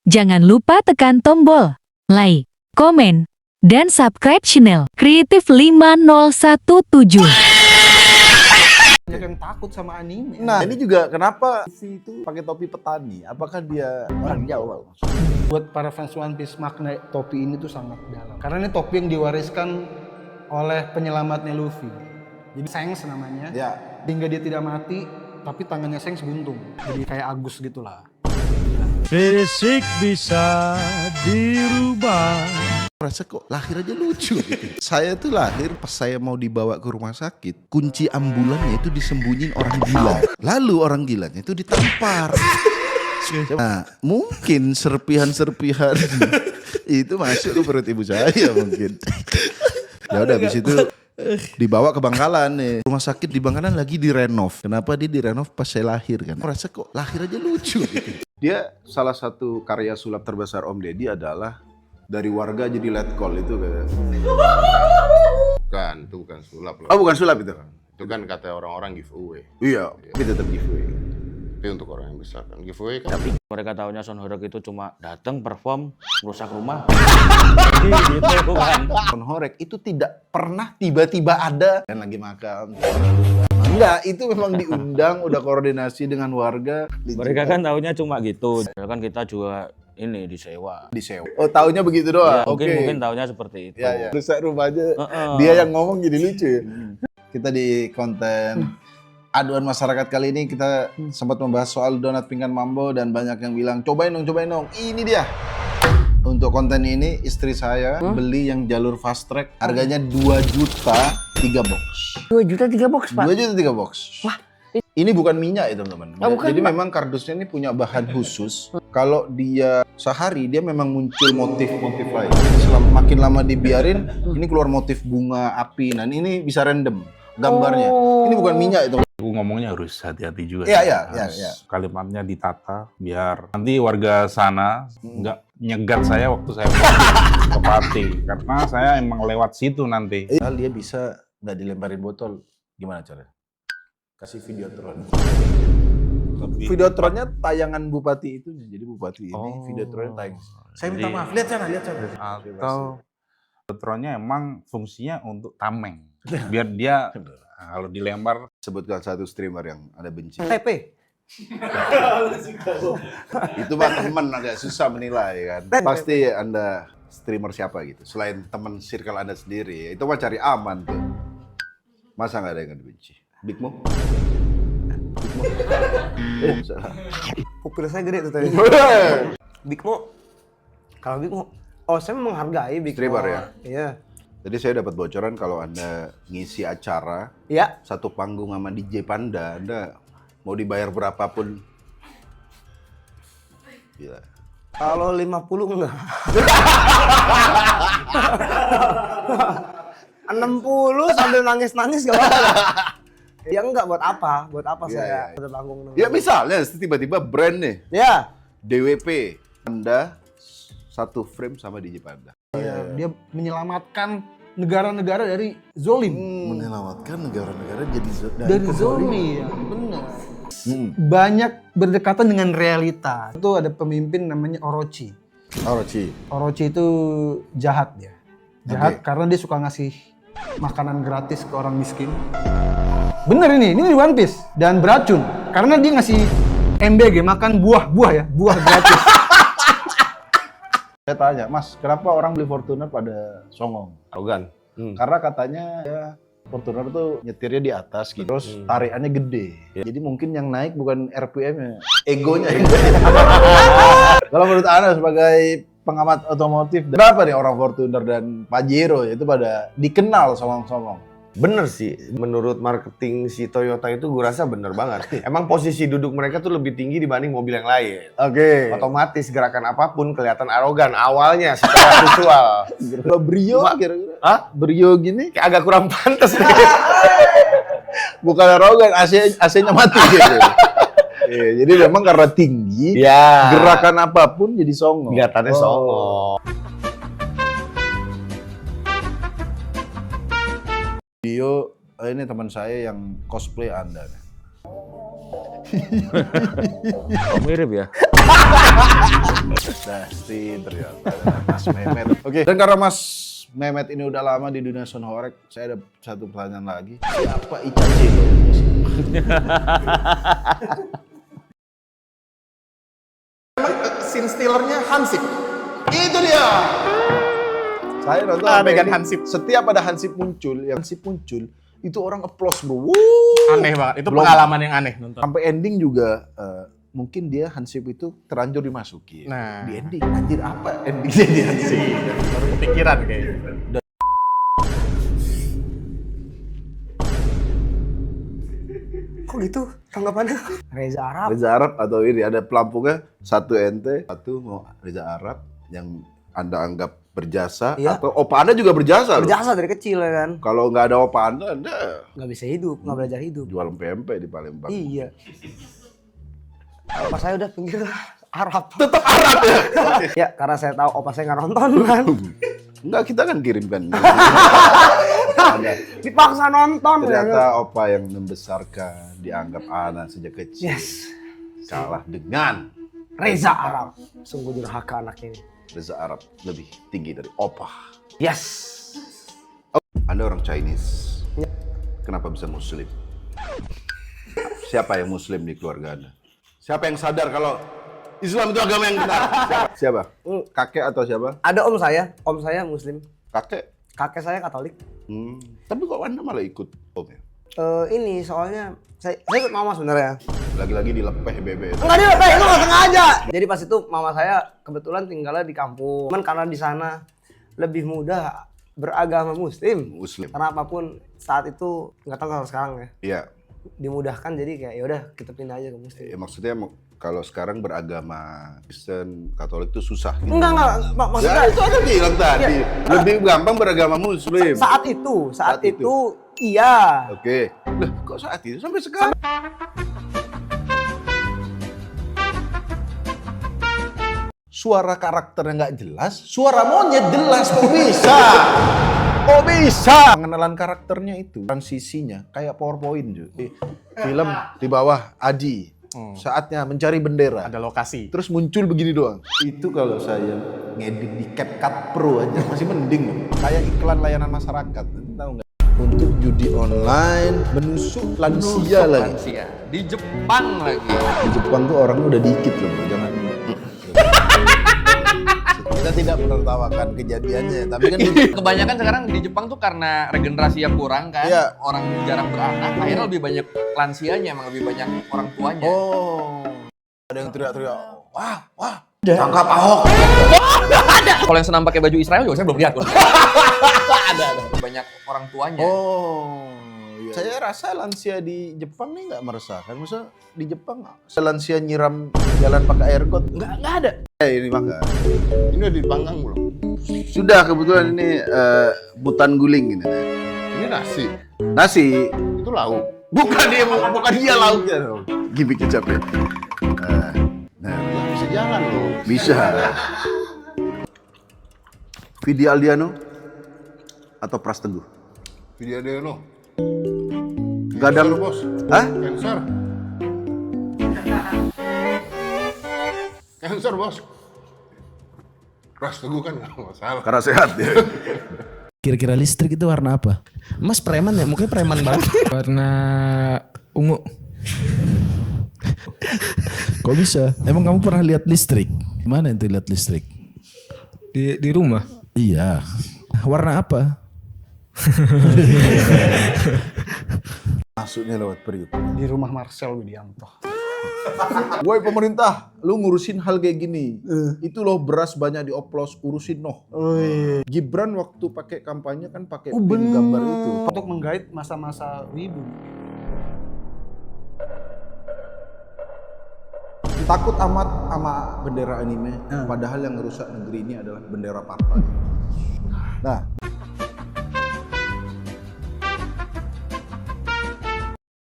Jangan lupa tekan tombol like, komen, dan subscribe channel Kreatif 5017. Banyak yang takut sama anime. Nah, ini juga kenapa si itu pakai topi petani? Apakah dia orang Jawa? Buat para fans One Piece, makna topi ini tuh sangat dalam. Karena ini topi yang diwariskan oleh penyelamatnya Luffy. Jadi Shanks namanya. Ya. Hingga dia tidak mati, tapi tangannya Shanks buntung. Jadi kayak Agus gitulah. Fisik bisa dirubah. Rasa kok lahir aja lucu gitu. Saya tuh lahir pas saya mau dibawa ke rumah sakit, kunci ambulannya itu disembunyiin orang gila. Lalu orang gilanya itu ditampar. Nah, mungkin serpihan-serpihan itu masuk ke perut ibu saya mungkin. Ya udah habis itu dibawa ke Bangkalan nih. Rumah sakit di Bangkalan lagi direnov. Kenapa dia direnov pas saya lahir kan? Rasa kok lahir aja lucu gitu. Dia salah satu karya sulap terbesar Om Deddy adalah dari warga jadi letkol itu kayak. Bukan, itu bukan sulap loh. Oh, bukan sulap itu. Itu kan kata orang-orang giveaway. Iya, tapi tetap giveaway. Tapi untuk orang yang besar kan giveaway kan. Tapi mereka tahunya Son Horek itu cuma datang perform merusak rumah. Jadi gitu kan. Son Horek itu tidak pernah tiba-tiba ada dan lagi makan. Enggak, itu memang diundang, udah koordinasi dengan warga. Mereka kan tahunya cuma gitu. Kan kita juga ini disewa. Disewa. Oh, taunya begitu doang. Ya, mungkin tahunya seperti itu. Ya. Rusak rumahnya. Dia yang ngomong jadi lucu ya. Kita di konten aduan masyarakat kali ini kita sempat membahas soal donat pinggan mambo dan banyak yang bilang cobain dong. Ini dia. Untuk konten ini istri saya beli yang jalur fast track harganya 2 juta 3 box. 2 juta 3 box, Pak? 2 juta 3 box. Wah. Ini bukan minyak ya teman-teman. Oh, bukan, jadi Pak. memang kardusnya ini punya bahan khusus. Kalau dia sehari dia memang muncul motif-motif lain. Makin lama dibiarin ini keluar motif bunga api. Nah ini bisa random gambarnya. Ini bukan minyak itu. Aku ngomongnya harus hati-hati juga. Iya. Kalimatnya ditata biar nanti warga sana nggak nyegat saya waktu saya ke party. Karena saya emang lewat situ nanti. Dia bisa nggak dilemparin botol. Gimana caranya? Kasih videotron. Videotronnya tayangan bupati itu. Jadi bupati ini videotronnya tayang. Saya minta maaf. Lihat sana. Atau elektronnya emang fungsinya untuk tameng. Biar dia kalau dilempar. Sebutkan satu streamer yang ada benci. TP. Itu mah teman agak susah menilai kan. Pasti Anda streamer siapa gitu. Selain teman circle Anda sendiri, itu mah cari aman tuh. Masa nggak ada yang dibenci? Big Mo? Salah. Pupil saya gede tuh tadi. Big Mo. Kalau Big Mo, saya menghargai Big Mo. Streamer ya? Iya. Jadi saya dapat bocoran kalau Anda ngisi acara Iya. satu panggung sama DJ Panda, Anda mau dibayar berapapun. Gila. Kalau 50 enggak. 60 sambil nangis-nangis gak apa-apa. Ya enggak, buat apa? Buat apa saya Iya. satu panggung? Ya misalnya tiba-tiba brand nih, Ya. DWP, Anda satu frame sama DJ Panda. Iya, dia menyelamatkan negara-negara dari zolim. Menyelamatkan negara-negara jadi Dari zolim, ya, benar. Banyak berdekatan dengan realita. Itu ada pemimpin namanya Orochi. Orochi. Orochi itu jahat dia. Jahat Oke. karena dia suka ngasih makanan gratis ke orang miskin. Bener ini di One Piece. Dan beracun. Karena dia ngasih MBG, makan buah ya, buah gratis. Saya tanya, Mas, kenapa orang beli Fortuner pada songong? Arogan. Karena katanya ya, Fortuner tuh nyetirnya di atas gitu, terus tarikannya gede. Jadi mungkin yang naik bukan RPM-nya, egonya. Kalau menurut Anda sebagai pengamat otomotif, berapa nih orang Fortuner dan Pajero itu pada dikenal songong-songong? Bener sih, menurut marketing si Toyota itu gue rasa bener banget. Emang posisi duduk mereka tuh lebih tinggi dibanding mobil yang lain. Oke. Otomatis gerakan apapun kelihatan arogan awalnya secara visual. Kalau Brio kira-kira? Hah? Brio gini? Kayak agak kurang pantas. Bukan arogan, AC-nya mati gitu. Iya, jadi memang karena tinggi, Ya. gerakan apapun jadi songong. Kelihatannya songong. Dio, ini teman saya yang cosplay Anda. Oh, mirip ya. Dasti ternyata Mas Mehmet. Oke, dan karena Mas Mehmet ini udah lama di dunia sound horeg, saya ada satu pertanyaan lagi. Siapa Ica Cilo? Scene stealernya Hansip. Itu dia. Saya nonton Adegan ini, Hansip. Setiap ada Hansip muncul, itu orang applause bro. Aneh banget. Itu Belum. pengalaman yang aneh nonton. Sampai ending juga mungkin dia Hansip itu terlanjur dimasuki. Nah. Di ending anjir apa endingnya di Hansip? Baru kepikiran kayaknya. Kok gitu tanggapannya? Reza Arab. Reza Arab atau ini ada pelampungnya satu ente, satu mau Reza Arab yang Anda anggap berjasa, Iya. atau opa Anda juga berjasa loh. Berjasa dari kecil ya kan. Kalau nggak ada opa Anda Nggak bisa hidup, nggak belajar hidup. jual pempek di Palembang. Iya. Opa saya udah pinggir Arab. Tetap Arab ya? Ya karena saya tahu opa saya nggak nonton kan. Enggak, kita kan kirimkan. Dipaksa nonton ya kan. Ternyata opa yang membesarkan, dianggap anak sejak kecil. Yes. Kalah dengan Reza Arab. Sungguh durhaka anak ini. Reza Arab lebih tinggi dari opa. Yes. Anda orang Chinese. Kenapa bisa Muslim? Siapa yang Muslim di keluarga Anda? Siapa yang sadar kalau Islam itu agama yang benar? Siapa? Kakek atau siapa? Ada om saya Muslim. Kakek. Kakek saya Katolik. Tapi kok Anda malah ikut Om ya? Ini soalnya saya ikut mama sebenarnya. Lagi-lagi dilepeh bebe itu. Enggak dia, itu nggak sengaja. Jadi pas itu mama saya kebetulan tinggalnya di kampung. Cuman karena di sana lebih mudah beragama Muslim. Muslim. Karena apapun saat itu nggak tahu kalau sekarang ya Iya. dimudahkan jadi kayak ya udah kita pindah aja ke Muslim. Ya, maksudnya kalau sekarang beragama Kristen, Katolik itu susah gitu. Enggak maksudnya Ya, itu ada bilang tadi. Lebih gampang beragama Muslim. saat itu iya. Oke. Lah, kok saat itu sampai sekarang? Suara karakternya nggak jelas, suara monyet jelas, kok bisa? Kok bisa? Pengenalan karakternya itu, transisinya kayak PowerPoint juga. Di film di bawah Adi, saatnya mencari bendera. Ada lokasi. Terus muncul begini doang. Itu kalau saya ngedit di CapCut Pro aja masih mending loh. Kayak iklan layanan masyarakat, tahu nggak? Untuk judi online menusuk lansia lagi. Di Jepang lagi. Di Jepang tuh orang udah dikit loh, bro. Jangan. Kita tidak menertawakan kejadiannya, tapi kan Kebanyakan sekarang di Jepang tuh karena regenerasi yang kurang kan, Iya. orang jarang beranak, akhirnya lebih banyak lansianya, emang lebih banyak orang tuanya. oh, ada yang teriak-teriak, wah, tangkap Ahok. Kalau yang senam pakai baju Israel juga saya belum lihat. ada. Banyak orang tuanya. Oh, iya. Saya rasa lansia di Jepang nih nggak meresahkan. Masa di Jepang lansia nyiram jalan pakai air got? Nggak ada. Ini makan. Ini udah dipanggang belum? Sudah, kebetulan ini butan guling ini. Ini nasi. Nasi. Itu lauk. Bukan dia lauknya dong. Gimik kecap ya. Nah, bisa jalan loh. Bisa. Vidi Aldiano atau Pras Teguh? Vidi Aldiano. Gadang bos. Hah? Cancer bos. Pras Teguh kan nggak masalah. Karena sehat ya. Kira-kira listrik itu warna apa? Mas preman ya, mukanya preman banget. Warna ungu. Kok bisa? Emang kamu pernah lihat listrik? Mana itu lihat listrik? Di rumah? Iya. Warna apa? Masuknya lewat periuk. Di rumah Marcel Widianto. Woi pemerintah, lu ngurusin hal kayak gini. Itu loh beras banyak dioplos, urusin noh. Gibran waktu pakai kampanye kan pakai pin gambar itu. Untuk menggait masa-masa wibu. Takut amat sama bendera anime, padahal yang ngerusak negeri ini adalah bendera partai. Nah,